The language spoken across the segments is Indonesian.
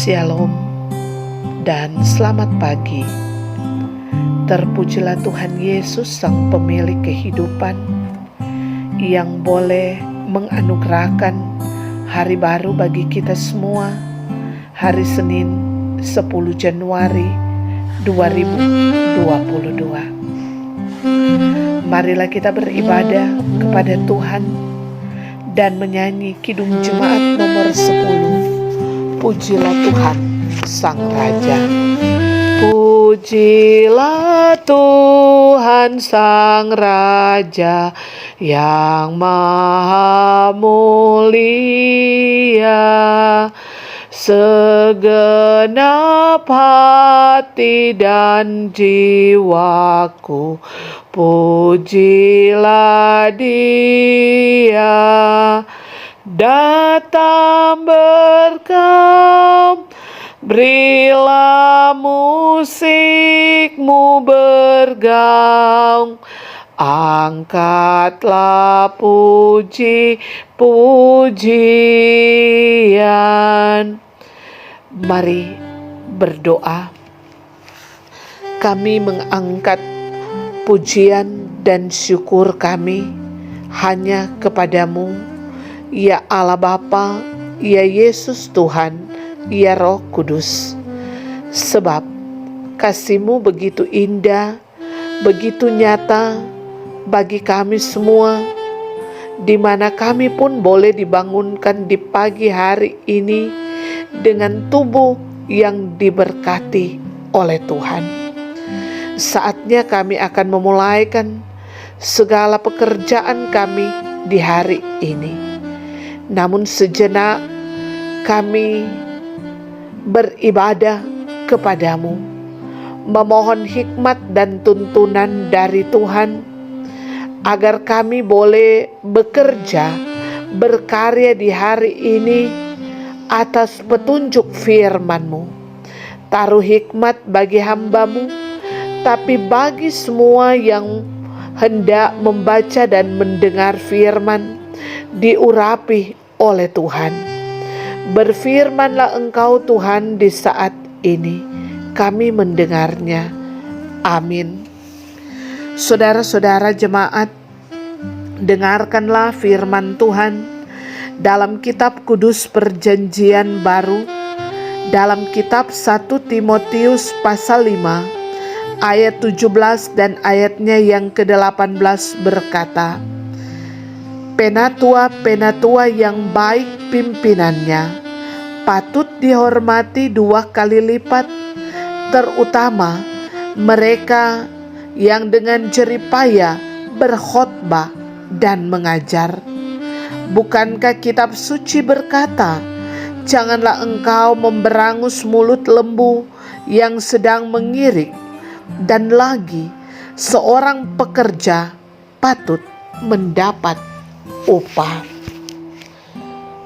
Shalom dan selamat pagi. Terpujilah Tuhan Yesus, Sang Pemilik kehidupan, yang boleh menganugerahkan hari baru bagi kita semua, hari Senin 10 Januari 2022. Marilah kita beribadah kepada Tuhan dan menyanyi Kidung Jemaat nomor 10. Pujilah Tuhan Sang Raja. Pujilah Tuhan Sang Raja yang maha mulia. Segenap hati dan jiwaku, pujilah Dia. Datang berkam, berilah musikmu bergaung, angkatlah puji-pujian. Mari berdoa. Kami mengangkat pujian dan syukur kami hanya kepadamu, ya Allah Bapa, ya Yesus Tuhan, ya Roh Kudus. Sebab kasih-Mu begitu indah, begitu nyata bagi kami semua, di mana kami pun boleh dibangunkan di pagi hari ini dengan tubuh yang diberkati oleh Tuhan. Saatnya kami akan memulaikan segala pekerjaan kami di hari ini. Namun sejenak kami beribadah kepadamu, memohon hikmat dan tuntunan dari Tuhan, agar kami boleh bekerja, berkarya di hari ini atas petunjuk firman-Mu. Taruh hikmat bagi hamba-Mu, tapi bagi semua yang hendak membaca dan mendengar firman, diurapi oleh Tuhan. Berfirmanlah Engkau Tuhan di saat ini, kami mendengarnya. Amin. Saudara-saudara jemaat, dengarkanlah firman Tuhan dalam kitab Kudus Perjanjian Baru, dalam kitab 1 Timotius pasal 5 ayat 17 dan ayatnya yang ke-18 berkata, Penatua-penatua yang baik pimpinannya patut dihormati 2 kali lipat, terutama mereka yang dengan jeripaya berkhotbah dan mengajar. Bukankah kitab suci berkata, janganlah engkau memberangus mulut lembu yang sedang mengirik, dan lagi seorang pekerja patut mendapat upah.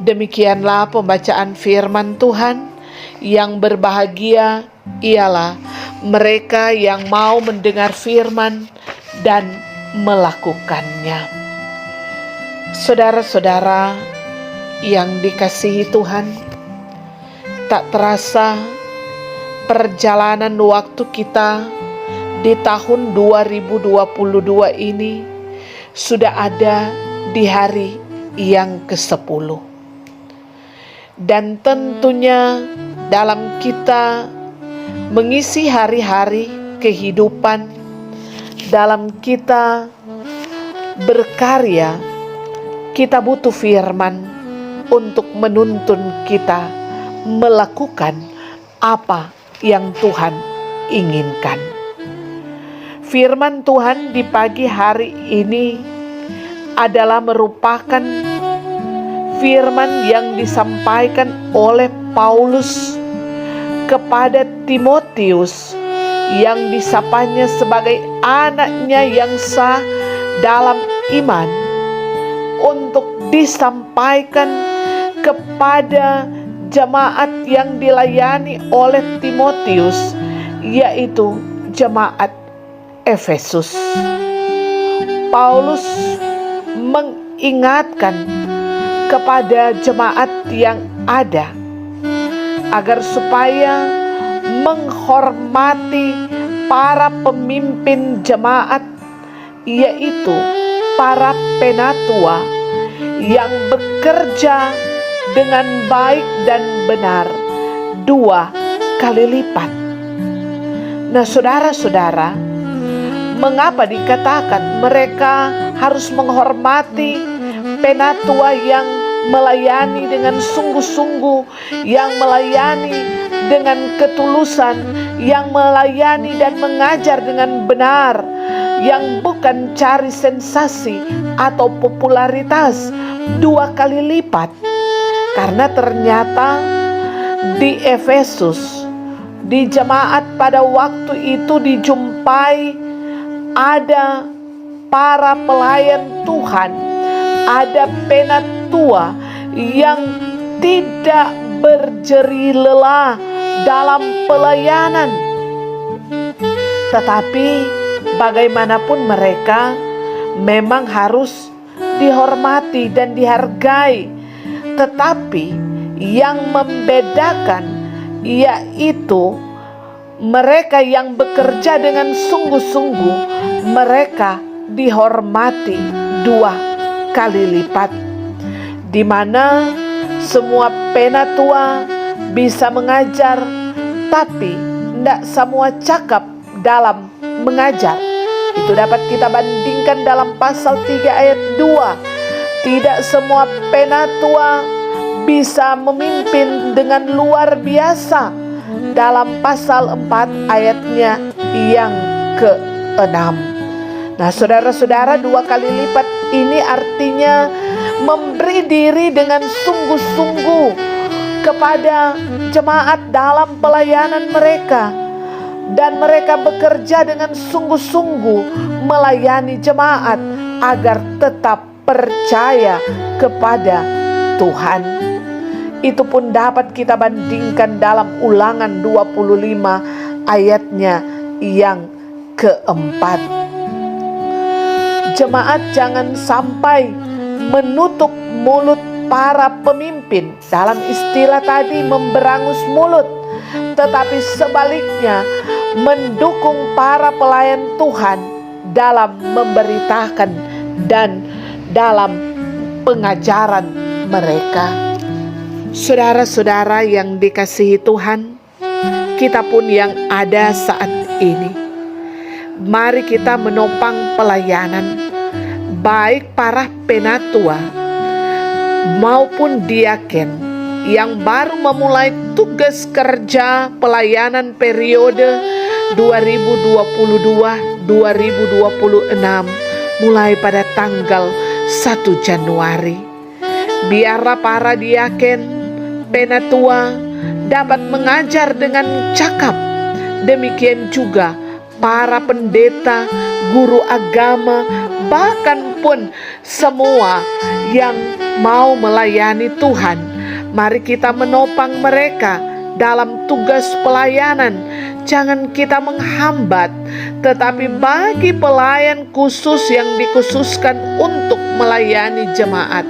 Demikianlah pembacaan firman Tuhan. Yang berbahagia ialah mereka yang mau mendengar firman dan melakukannya. Saudara-saudara yang dikasihi Tuhan, tak terasa perjalanan waktu kita di tahun 2022 ini sudah ada di hari yang ke-10. Dan tentunya dalam kita mengisi hari-hari kehidupan, dalam kita berkarya, kita butuh firman untuk menuntun kita melakukan apa yang Tuhan inginkan. Firman Tuhan di pagi hari ini adalah merupakan firman yang disampaikan oleh Paulus kepada Timotius, yang disapanya sebagai anaknya yang sah dalam iman, untuk disampaikan kepada jemaat yang dilayani oleh Timotius, yaitu jemaat Efesus. Paulus mengingatkan kepada jemaat yang ada agar supaya menghormati para pemimpin jemaat, yaitu para penatua yang bekerja dengan baik dan benar 2 kali lipat. Nah, saudara-saudara, mengapa dikatakan mereka harus menghormati penatua yang melayani dengan sungguh-sungguh, yang melayani dengan ketulusan, yang melayani dan mengajar dengan benar, yang bukan cari sensasi atau popularitas 2 kali lipat? Karena ternyata di Efesus, di jemaat pada waktu itu dijumpai ada para pelayan Tuhan, ada penatua yang tidak berjeri lelah dalam pelayanan. Tetapi bagaimanapun mereka memang harus dihormati dan dihargai. Tetapi yang membedakan yaitu mereka yang bekerja dengan sungguh-sungguh, mereka dihormati 2 kali lipat, di mana semua penatua bisa mengajar, tapi tidak semua cakap dalam mengajar. Itu dapat kita bandingkan dalam pasal 3 ayat 2. Tidak semua penatua bisa memimpin dengan luar biasa dalam pasal 4 ayatnya yang ke-6. Nah, saudara-saudara, 2 kali lipat ini artinya memberi diri dengan sungguh-sungguh kepada jemaat dalam pelayanan mereka, dan mereka bekerja dengan sungguh-sungguh melayani jemaat agar tetap percaya kepada Tuhan. Itu pun dapat kita bandingkan dalam Ulangan 25 ayatnya yang ke-4. Jemaat jangan sampai menutup mulut para pemimpin, dalam istilah tadi memberangus mulut, tetapi sebaliknya mendukung para pelayan Tuhan dalam memberitakan dan dalam pengajaran mereka. Saudara-saudara yang dikasihi Tuhan, kita pun yang ada saat ini, mari kita menopang pelayanan, baik para penatua maupun diaken yang baru memulai tugas kerja pelayanan periode 2022-2026 mulai pada tanggal 1 Januari. Biarlah para diaken, penatua dapat mengajar dengan cakap. Demikian juga para pendeta, guru agama, bahkan pun semua yang mau melayani Tuhan. Mari kita menopang mereka dalam tugas pelayanan. Jangan kita menghambat, tetapi bagi pelayan khusus yang dikhususkan untuk melayani jemaat,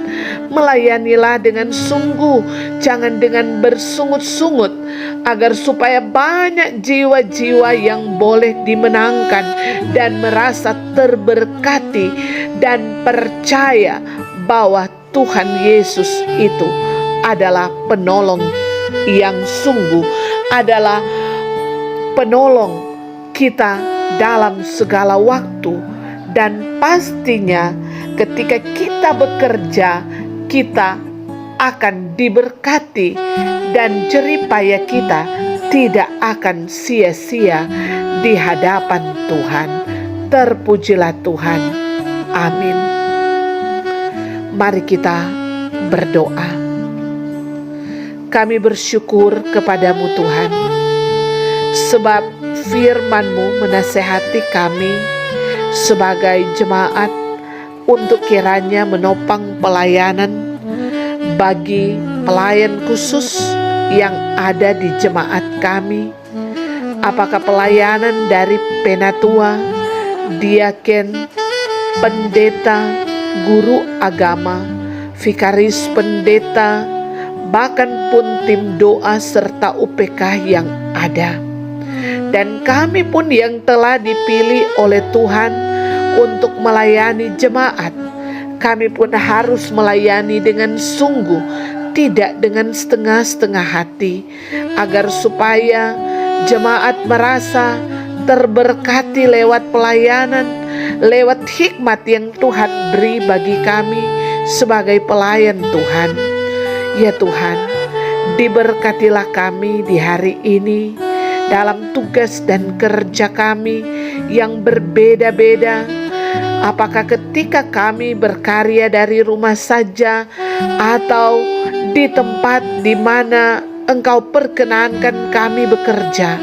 melayanilah dengan sungguh, jangan dengan bersungut-sungut, agar supaya banyak jiwa-jiwa yang boleh dimenangkan dan merasa terberkati dan percaya bahwa Tuhan Yesus itu adalah penolong yang sungguh, adalah penolong kita dalam segala waktu. Dan pastinya ketika kita bekerja, kita akan diberkati dan jeripaya kita tidak akan sia-sia di hadapan Tuhan. Terpujilah Tuhan. Amin. Mari kita berdoa. Kami bersyukur kepadamu Tuhan, sebab firman-Mu menasehati kami sebagai jemaat untuk kiranya menopang pelayanan bagi pelayan khusus yang ada di jemaat kami. Apakah pelayanan dari penatua, diaken, pendeta, guru agama, vikaris pendeta, bahkan pun tim doa serta UPK yang ada. Dan kami pun yang telah dipilih oleh Tuhan untuk melayani jemaat, kami pun harus melayani dengan sungguh, tidak dengan setengah-setengah hati, agar supaya jemaat merasa terberkati lewat pelayanan, lewat hikmat yang Tuhan beri bagi kami sebagai pelayan Tuhan. Ya Tuhan, diberkatilah kami di hari ini dalam tugas dan kerja kami yang berbeda-beda. Apakah ketika kami berkarya dari rumah saja atau di tempat di mana Engkau perkenankan kami bekerja,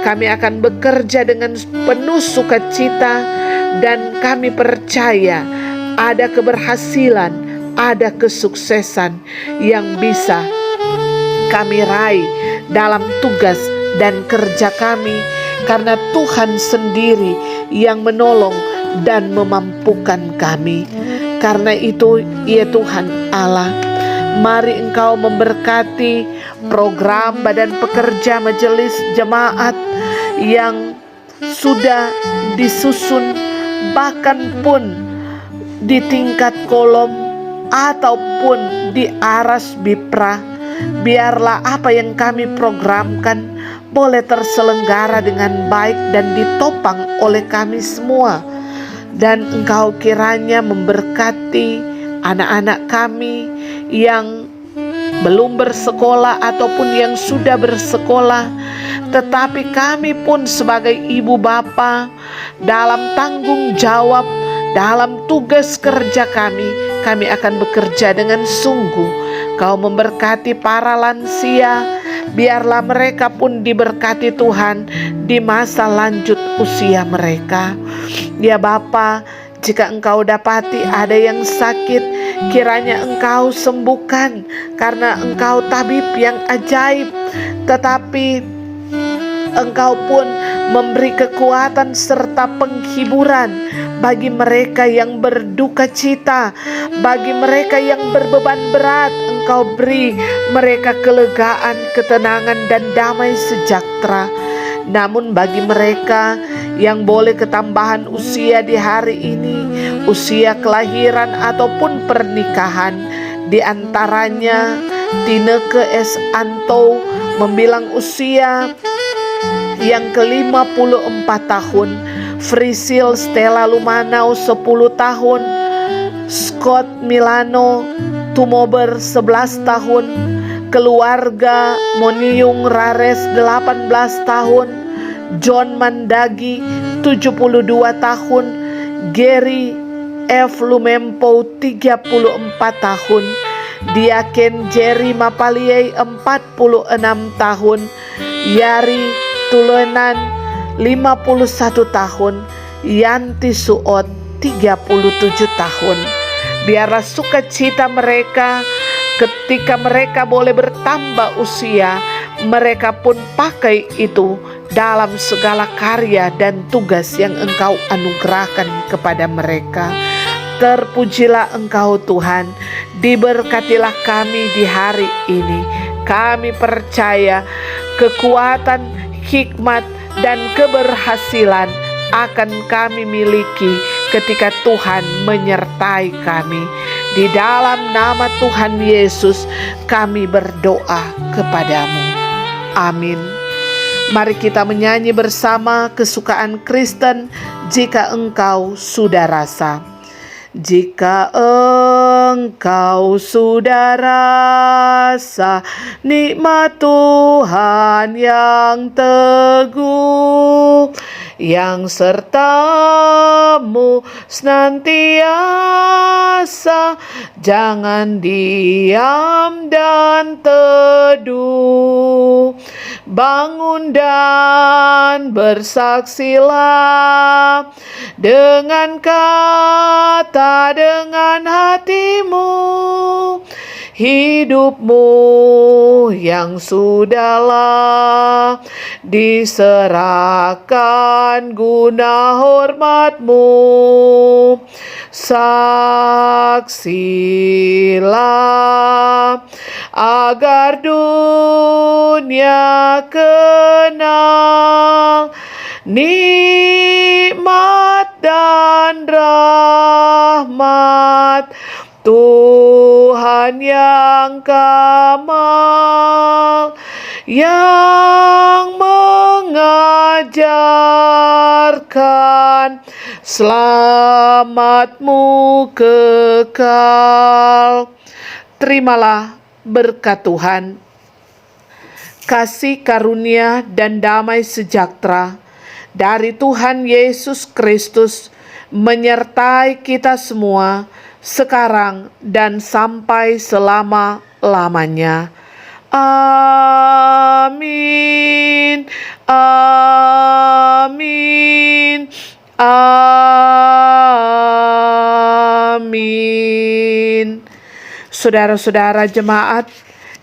kami akan bekerja dengan penuh sukacita, dan kami percaya ada keberhasilan, ada kesuksesan yang bisa kami raih dalam tugas dan kerja kami, karena Tuhan sendiri yang menolong dan memampukan kami. Karena itu, ya Tuhan Allah, mari Engkau memberkati program badan pekerja majelis jemaat yang sudah disusun, bahkan pun di tingkat kolom ataupun di aras Bipra. Biarlah apa yang kami programkan boleh terselenggara dengan baik dan ditopang oleh kami semua. Dan Engkau kiranya memberkati anak-anak kami yang belum bersekolah ataupun yang sudah bersekolah. Tetapi kami pun sebagai ibu bapa, dalam tanggung jawab, dalam tugas kerja kami akan bekerja dengan sungguh. Kau memberkati para lansia, biarlah mereka pun diberkati Tuhan di masa lanjut usia mereka. Ya Bapa, jika Engkau dapati ada yang sakit, kiranya Engkau sembuhkan, karena Engkau tabib yang ajaib. Tetapi Engkau pun memberi kekuatan serta penghiburan bagi mereka yang berduka cita, bagi mereka yang berbeban berat. Engkau beri mereka kelegaan, ketenangan, dan damai sejahtera. Namun bagi mereka yang boleh ketambahan usia di hari ini, usia kelahiran ataupun pernikahan, di antaranya Tineke S. Anto membilang usia yang ke-54 tahun, Frisil Stella Lumanau 10 tahun, Scott Milano Tumober 11 tahun, keluarga Moniung Rares 18 tahun, John Mandagi 72 tahun, Gary F. Lumempo 34 tahun, Diaken Jerry Mapaliei 46 tahun, Yari Tulenan 51 tahun, Yanti Suot 37 tahun. Biarlah sukacita mereka ketika mereka boleh bertambah usia, mereka pun pakai itu dalam segala karya dan tugas yang Engkau anugerahkan kepada mereka. Terpujilah Engkau Tuhan, diberkatilah kami di hari ini. Kami percaya kekuatan, hikmat, dan keberhasilan akan kami miliki ketika Tuhan menyertai kami. Di dalam nama Tuhan Yesus kami berdoa kepadamu. Amin. Mari kita menyanyi bersama kesukaan Kristen, Jika Engkau Sudah Rasa. Jika engkau sudah rasa nikmat Tuhan yang teguh, yang sertamu senantiasa, jangan diam dan teduh. Bangun dan bersaksilah dengan kata, dengan hatimu, hidupmu yang sudah diserahkan guna hormat-Mu. Saksilah agar dunia kenal nikmat dan rahmat Tuhan yang kamal, yang mengajarkan selamat-Mu kekal. Terimalah berkat Tuhan, kasih karunia dan damai sejahtera dari Tuhan Yesus Kristus menyertai kita semua sekarang dan sampai selama-lamanya. Amin. Amin. Amin. Saudara-saudara jemaat,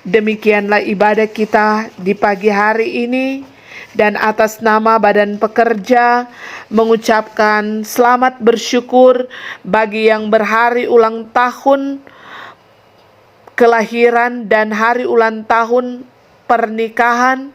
demikianlah ibadah kita di pagi hari ini, dan atas nama Badan Pekerja mengucapkan selamat bersyukur bagi yang berhari ulang tahun kelahiran dan hari ulang tahun pernikahan.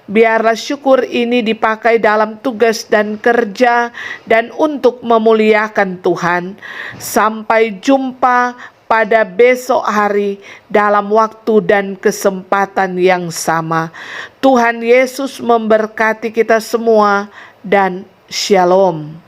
Biarlah syukur ini dipakai dalam tugas dan kerja dan untuk memuliakan Tuhan. Sampai jumpa pada besok hari dalam waktu dan kesempatan yang sama. Tuhan Yesus memberkati kita semua dan shalom.